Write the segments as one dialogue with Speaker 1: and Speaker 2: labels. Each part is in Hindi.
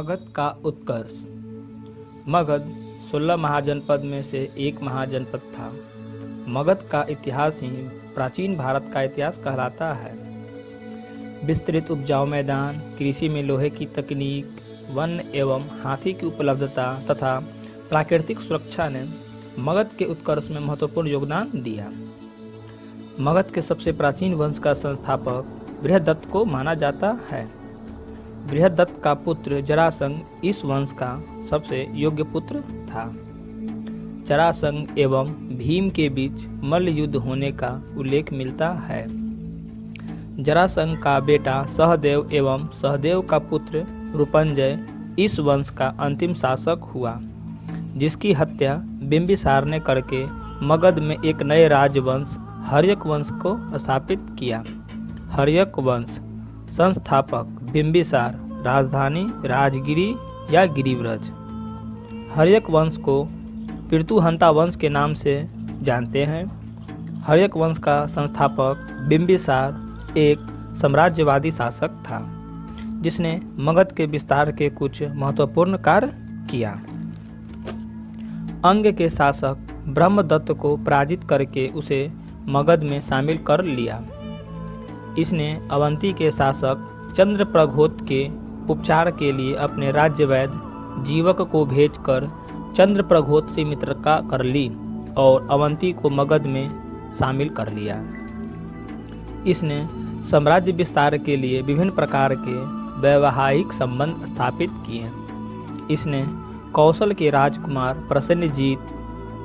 Speaker 1: मगध का उत्कर्ष। मगध 16 महाजनपद में से एक महाजनपद था। मगध का इतिहास ही प्राचीन भारत का इतिहास कहलाता है। विस्तृत उपजाऊ मैदान, कृषि में लोहे की तकनीक, वन एवं हाथी की उपलब्धता तथा प्राकृतिक सुरक्षा ने मगध के उत्कर्ष में महत्वपूर्ण योगदान दिया। मगध के सबसे प्राचीन वंश का संस्थापक बृहदत्त को माना जाता है। बृहदत्त का पुत्र जरासंध इस वंश का सबसे योग्य पुत्र था। जरासंध एवं भीम के बीच मल्ल युद्ध होने का उल्लेख मिलता है। जरासंध का बेटा सहदेव एवं सहदेव का पुत्र रूपंजय इस वंश का अंतिम शासक हुआ, जिसकी हत्या बिंबिसार ने करके मगध में एक नए राजवंश हर्यक वंश को स्थापित किया। हर्यक वंश संस्थापक बिंबिसार, राजधानी राजगिरी या गिरिव्रज। हर्यक वंश को पृथुहंता वंश के नाम से जानते हैं। हर्यक वंश का संस्थापक बिंबिसार एक साम्राज्यवादी शासक था, जिसने मगध के विस्तार के कुछ महत्वपूर्ण कार्य किया। अंग के शासक ब्रह्मदत्त को पराजित करके उसे मगध में शामिल कर लिया। इसने अवंती के शासक चंद्रप्रघोत के उपचार के लिए अपने राज्य वैद्य जीवक को भेजकर चंद्रप्रघोत से मित्रता कर ली और अवंती को मगध में शामिल कर लिया। इसने साम्राज्य विस्तार के लिए विभिन्न प्रकार के वैवाहिक संबंध स्थापित किए। इसने कौशल के राजकुमार प्रसेनजीत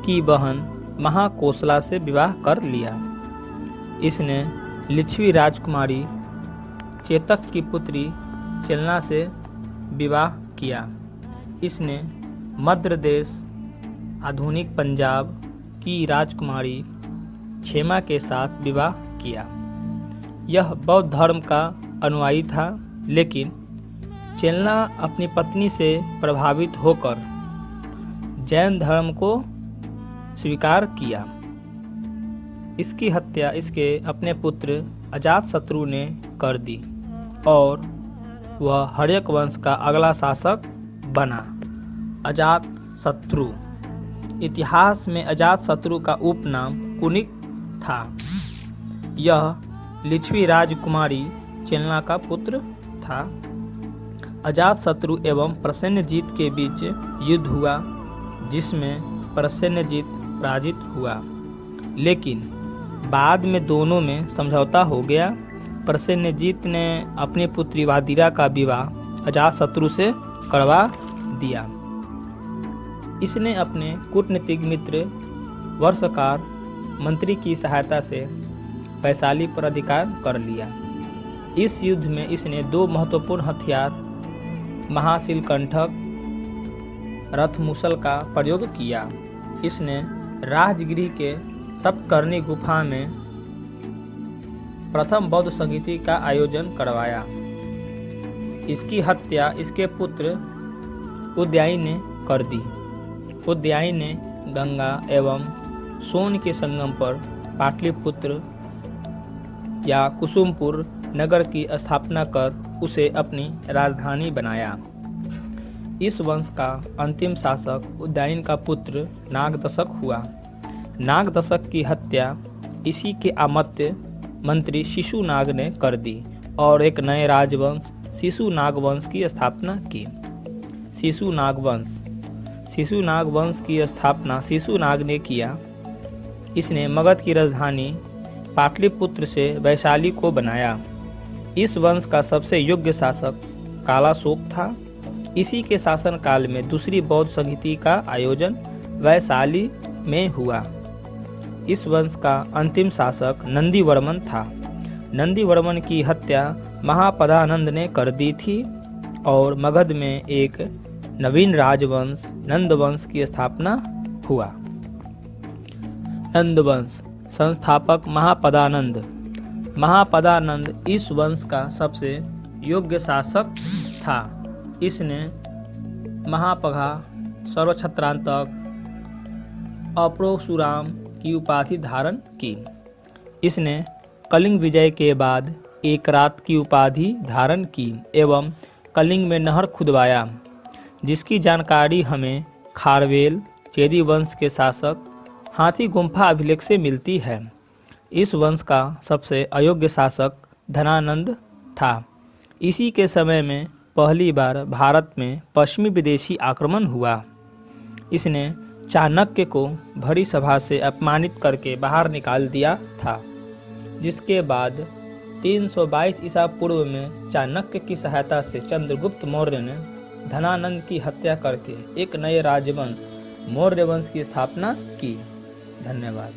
Speaker 1: की बहन महाकोसला से विवाह कर लिया। इसने लिच्छवी राजकुमारी चेतक की पुत्री चेलना से विवाह किया। इसने मध्य देश आधुनिक पंजाब की राजकुमारी क्षेमा के साथ विवाह किया। यह बौद्ध धर्म का अनुयायी था, लेकिन चेलना अपनी पत्नी से प्रभावित होकर जैन धर्म को स्वीकार किया। इसकी हत्या इसके अपने पुत्र अजातशत्रु ने कर दी और वह हर्यक वंश का अगला शासक बना। अजातशत्रु इतिहास में अजातशत्रु का उपनाम कुनिक था। यह लिच्छवी राजकुमारी चेलना का पुत्र था। अजातशत्रु एवं प्रसेनजीत के बीच युद्ध हुआ, जिसमें प्रसेनजीत पराजित हुआ, लेकिन बाद में दोनों में समझौता हो गया। प्रसेनजीत ने अपनी पुत्री वादिरा का विवाह अजातशत्रु से करवा दिया। इसने अपने कूटनीतिक मित्र वर्षकार मंत्री की सहायता से वैशाली पर अधिकार कर लिया। इस युद्ध में इसने दो महत्वपूर्ण हथियार महाशिलकंठक रथमुसल का प्रयोग किया। इसने राजगिरी के सप्तकर्णी गुफा में प्रथम बौद्ध संगीति का आयोजन करवाया। इसकी हत्या इसके पुत्र उदयाई ने कर दी। उदयाई ने गंगा एवं सोन के संगम पर पाटलिपुत्र या कुसुमपुर नगर की स्थापना कर उसे अपनी राजधानी बनाया। इस वंश का अंतिम शासक उदयन का पुत्र नागदशक हुआ। नागदशक की हत्या इसी के अमात्य मंत्री शिशुनाग ने कर दी और एक नए राजवंश शिशुनाग वंश की स्थापना की। शिशुनाग वंश की स्थापना शिशुनाग ने किया। इसने मगध की राजधानी पाटलिपुत्र से वैशाली को बनाया। इस वंश का सबसे योग्य शासक कालाशोक था। इसी के शासनकाल में दूसरी बौद्ध संगीति का आयोजन वैशाली में हुआ। इस वंश का अंतिम शासक नंदीवर्मन था। नंदीवर्मन की हत्या महापदानंद ने कर दी थी और मगध में एक नवीन राजवंश नंदवंश की स्थापना हुआ। नंदवंश संस्थापक महापदानंद। महापदानंद इस वंश का सबसे योग्य शासक था। इसने महापघा, सर्वछत्रांतक, अपरोक्षुराम की उपाधि धारण की। इसने कलिंग विजय के बाद एक रात की उपाधि धारण की एवं कलिंग में नहर खुदवाया, जिसकी जानकारी हमें खारवेल चेदी वंश के शासक हाथी गुम्फा अभिलेख से मिलती है। इस वंश का सबसे अयोग्य शासक धनानंद था। इसी के समय में पहली बार भारत में पश्चिमी विदेशी आक्रमण हुआ। इसने चाणक्य को भरी सभा से अपमानित करके बाहर निकाल दिया था, जिसके बाद 322 ईसा पूर्व में चाणक्य की सहायता से चंद्रगुप्त मौर्य ने धनानंद की हत्या करके एक नए राजवंश मौर्य वंश की स्थापना की। धन्यवाद।